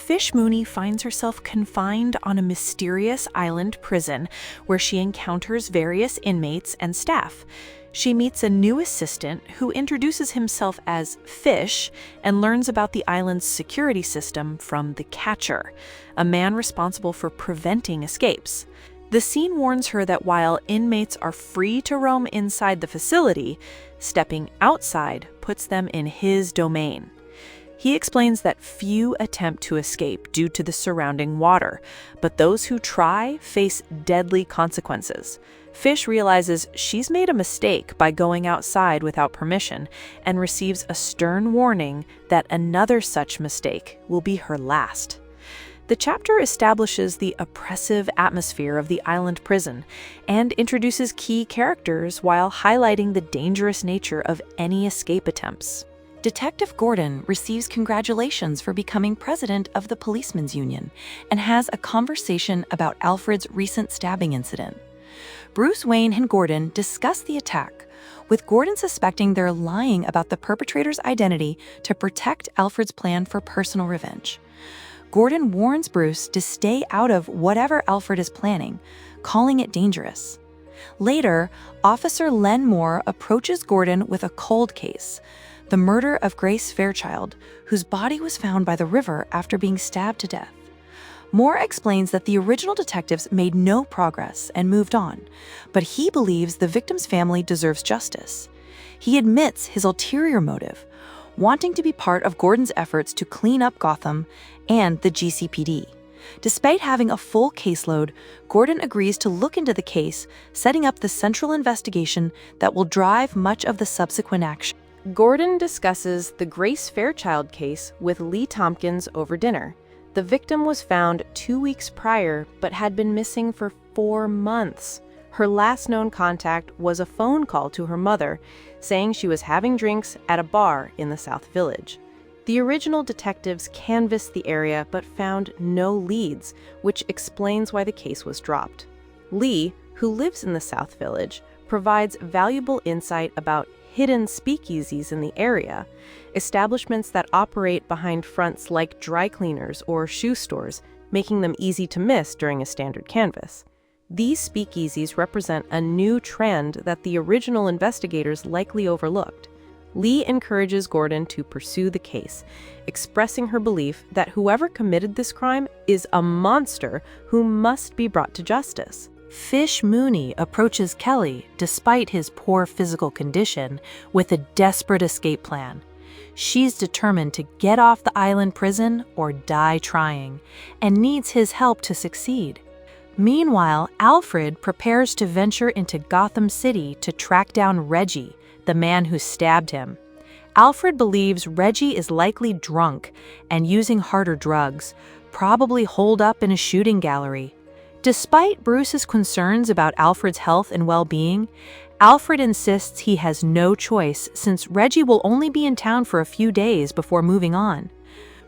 Fish Mooney finds herself confined on a mysterious island prison where she encounters various inmates and staff. She meets a new assistant who introduces himself as Fish and learns about the island's security system from the Catcher, a man responsible for preventing escapes. The scene warns her that while inmates are free to roam inside the facility, stepping outside puts them in his domain. He explains that few attempt to escape due to the surrounding water, but those who try face deadly consequences. Fish realizes she's made a mistake by going outside without permission and receives a stern warning that another such mistake will be her last. The chapter establishes the oppressive atmosphere of the island prison and introduces key characters while highlighting the dangerous nature of any escape attempts. Detective Gordon receives congratulations for becoming president of the Policemen's Union and has a conversation about Alfred's recent stabbing incident. Bruce Wayne and Gordon discuss the attack, with Gordon suspecting they're lying about the perpetrator's identity to protect Alfred's plan for personal revenge. Gordon warns Bruce to stay out of whatever Alfred is planning, calling it dangerous. Later, Officer Len Moore approaches Gordon with a cold case, the murder of Grace Fairchild, whose body was found by the river after being stabbed to death. Moore explains that the original detectives made no progress and moved on, but he believes the victim's family deserves justice. He admits his ulterior motive, wanting to be part of Gordon's efforts to clean up Gotham and the GCPD. Despite having a full caseload, Gordon agrees to look into the case, setting up the central investigation that will drive much of the subsequent action. Gordon discusses the Grace Fairchild case with Lee Tompkins over dinner. The victim was found 2 weeks prior, but had been missing for 4 months. Her last known contact was a phone call to her mother, saying she was having drinks at a bar in the South Village. The original detectives canvassed the area but found no leads, which explains why the case was dropped. Lee, who lives in the South Village, provides valuable insight about hidden speakeasies in the area, establishments that operate behind fronts like dry cleaners or shoe stores, making them easy to miss during a standard canvass. These speakeasies represent a new trend that the original investigators likely overlooked. Lee encourages Gordon to pursue the case, expressing her belief that whoever committed this crime is a monster who must be brought to justice. Fish Mooney approaches Kelly, despite his poor physical condition, with a desperate escape plan. She's determined to get off the island prison or die trying, and needs his help to succeed. Meanwhile, Alfred prepares to venture into Gotham City to track down Reggie, the man who stabbed him. Alfred believes Reggie is likely drunk and using harder drugs, probably holed up in a shooting gallery. Despite Bruce's concerns about Alfred's health and well-being, Alfred insists he has no choice since Reggie will only be in town for a few days before moving on.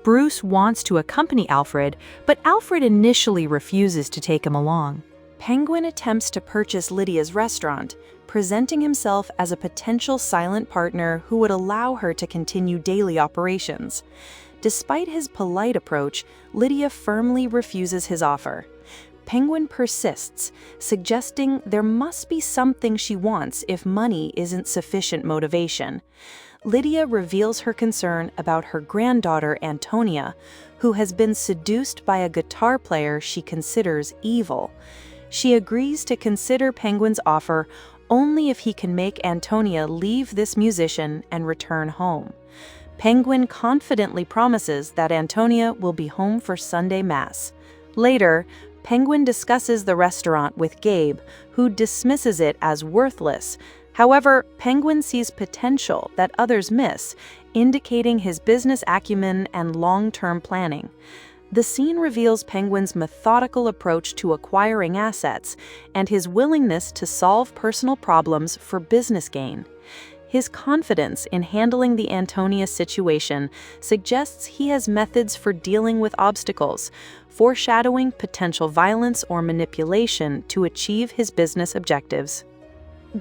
Bruce wants to accompany Alfred, but Alfred initially refuses to take him along. Penguin attempts to purchase Lydia's restaurant, presenting himself as a potential silent partner who would allow her to continue daily operations. Despite his polite approach, Lydia firmly refuses his offer. Penguin persists, suggesting there must be something she wants if money isn't sufficient motivation. Lydia reveals her concern about her granddaughter Antonia, who has been seduced by a guitar player she considers evil. She agrees to consider Penguin's offer only if he can make Antonia leave this musician and return home. Penguin confidently promises that Antonia will be home for Sunday Mass. Later, Penguin discusses the restaurant with Gabe, who dismisses it as worthless. However, Penguin sees potential that others miss, indicating his business acumen and long-term planning. The scene reveals Penguin's methodical approach to acquiring assets and his willingness to solve personal problems for business gain. His confidence in handling the Antonia situation suggests he has methods for dealing with obstacles, foreshadowing potential violence or manipulation to achieve his business objectives.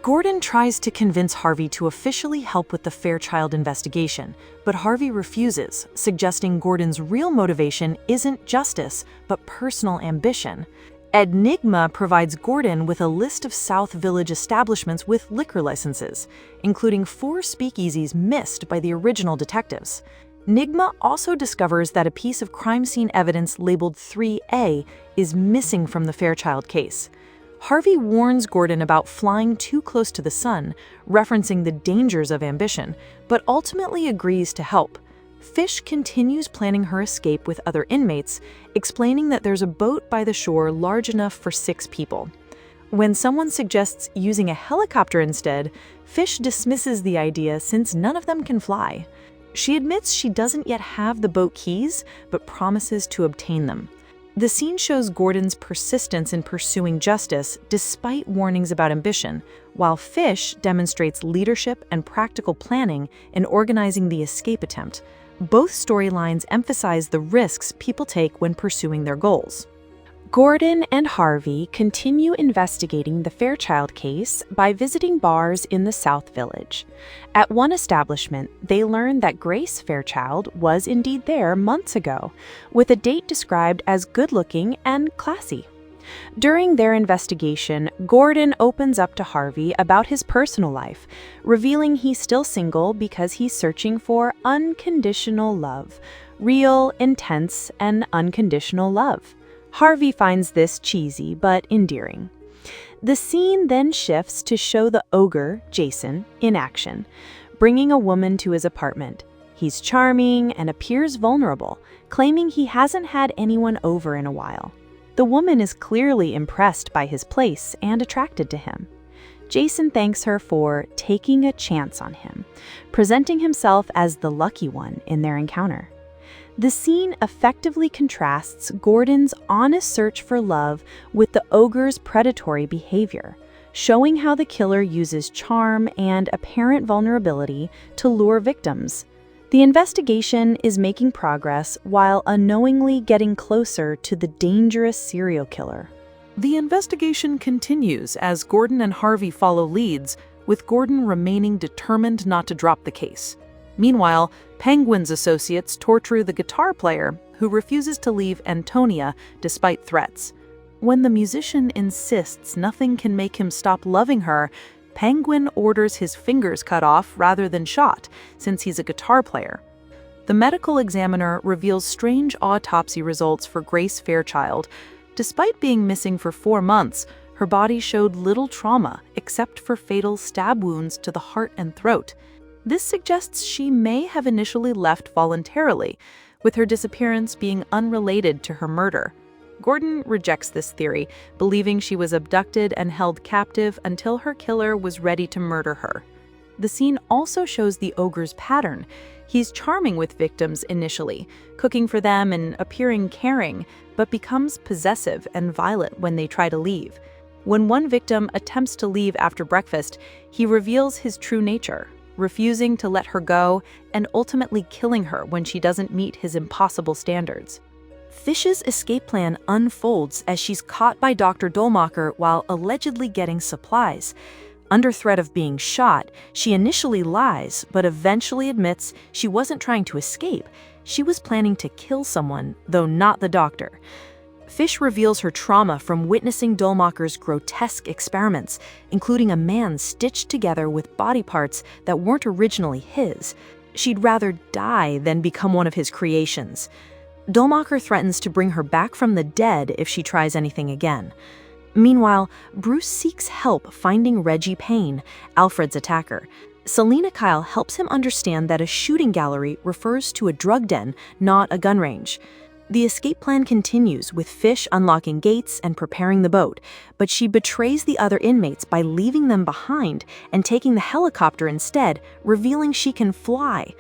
Gordon tries to convince Harvey to officially help with the Fairchild investigation, but Harvey refuses, suggesting Gordon's real motivation isn't justice, but personal ambition. Enigma provides Gordon with a list of South Village establishments with liquor licenses, including 4 speakeasies missed by the original detectives. Enigma also discovers that a piece of crime scene evidence labeled 3A is missing from the Fairchild case. Harvey warns Gordon about flying too close to the sun, referencing the dangers of ambition, but ultimately agrees to help. Fish continues planning her escape with other inmates, explaining that there's a boat by the shore large enough for 6 people. When someone suggests using a helicopter instead, Fish dismisses the idea since none of them can fly. She admits she doesn't yet have the boat keys, but promises to obtain them. The scene shows Gordon's persistence in pursuing justice despite warnings about ambition, while Fish demonstrates leadership and practical planning in organizing the escape attempt. Both storylines emphasize the risks people take when pursuing their goals. Gordon and Harvey continue investigating the Fairchild case by visiting bars in the South Village. At one establishment, they learn that Grace Fairchild was indeed there months ago, with a date described as good-looking and classy. During their investigation, Gordon opens up to Harvey about his personal life, revealing he's still single because he's searching for unconditional love, real, intense, and unconditional love. Harvey finds this cheesy but endearing. The scene then shifts to show the ogre, Jason, in action, bringing a woman to his apartment. He's charming and appears vulnerable, claiming he hasn't had anyone over in a while. The woman is clearly impressed by his place and attracted to him. Jason thanks her for taking a chance on him, presenting himself as the lucky one in their encounter. The scene effectively contrasts Gordon's honest search for love with the ogre's predatory behavior, showing how the killer uses charm and apparent vulnerability to lure victims. The investigation is making progress while unknowingly getting closer to the dangerous serial killer. The investigation continues as Gordon and Harvey follow leads, with Gordon remaining determined not to drop the case. Meanwhile, Penguin's associates torture the guitar player, who refuses to leave Antonia despite threats. When the musician insists nothing can make him stop loving her, Penguin orders his fingers cut off rather than shot, since he's a guitar player. The medical examiner reveals strange autopsy results for Grace Fairchild. Despite being missing for 4 months, her body showed little trauma except for fatal stab wounds to the heart and throat. This suggests she may have initially left voluntarily, with her disappearance being unrelated to her murder. Gordon rejects this theory, believing she was abducted and held captive until her killer was ready to murder her. The scene also shows the ogre's pattern. He's charming with victims initially, cooking for them and appearing caring, but becomes possessive and violent when they try to leave. When one victim attempts to leave after breakfast, he reveals his true nature, refusing to let her go and ultimately killing her when she doesn't meet his impossible standards. Fish's escape plan unfolds as she's caught by Dr. Dolmacher while allegedly getting supplies. Under threat of being shot, she initially lies, but eventually admits she wasn't trying to escape. She was planning to kill someone, though not the doctor. Fish reveals her trauma from witnessing Dolmacher's grotesque experiments, including a man stitched together with body parts that weren't originally his. She'd rather die than become one of his creations. Dolmacher threatens to bring her back from the dead if she tries anything again. Meanwhile, Bruce seeks help finding Reggie Payne, Alfred's attacker. Selena Kyle helps him understand that a shooting gallery refers to a drug den, not a gun range. The escape plan continues, with Fish unlocking gates and preparing the boat, but she betrays the other inmates by leaving them behind and taking the helicopter instead, revealing she can fly.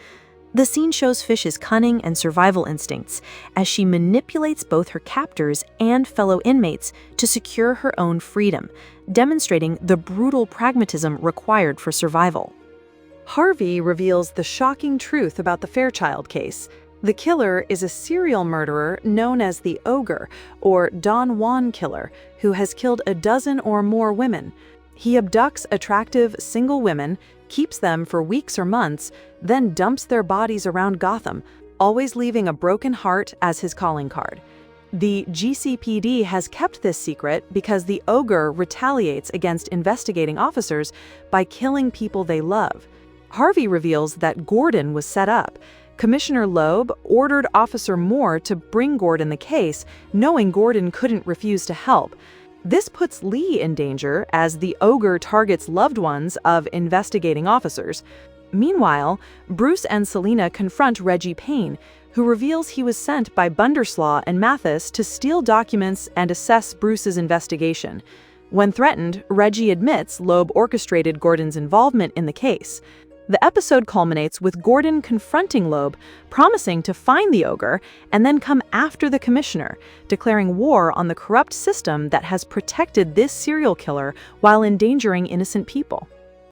The scene shows Fish's cunning and survival instincts as she manipulates both her captors and fellow inmates to secure her own freedom, demonstrating the brutal pragmatism required for survival. Harvey reveals the shocking truth about the Fairchild case. The killer is a serial murderer known as the Ogre, or Don Juan Killer, who has killed a dozen or more women. He abducts attractive, single women, keeps them for weeks or months, then dumps their bodies around Gotham, always leaving a broken heart as his calling card. The GCPD has kept this secret because the ogre retaliates against investigating officers by killing people they love. Harvey reveals that Gordon was set up. Commissioner Loeb ordered Officer Moore to bring Gordon the case, knowing Gordon couldn't refuse to help. This puts Lee in danger as the ogre targets loved ones of investigating officers. Meanwhile, Bruce and Selina confront Reggie Payne, who reveals he was sent by Bunderslaw and Mathis to steal documents and assess Bruce's investigation. When threatened, Reggie admits Loeb orchestrated Gordon's involvement in the case. The episode culminates with Gordon confronting Loeb, promising to find the ogre and then come after the commissioner, declaring war on the corrupt system that has protected this serial killer while endangering innocent people.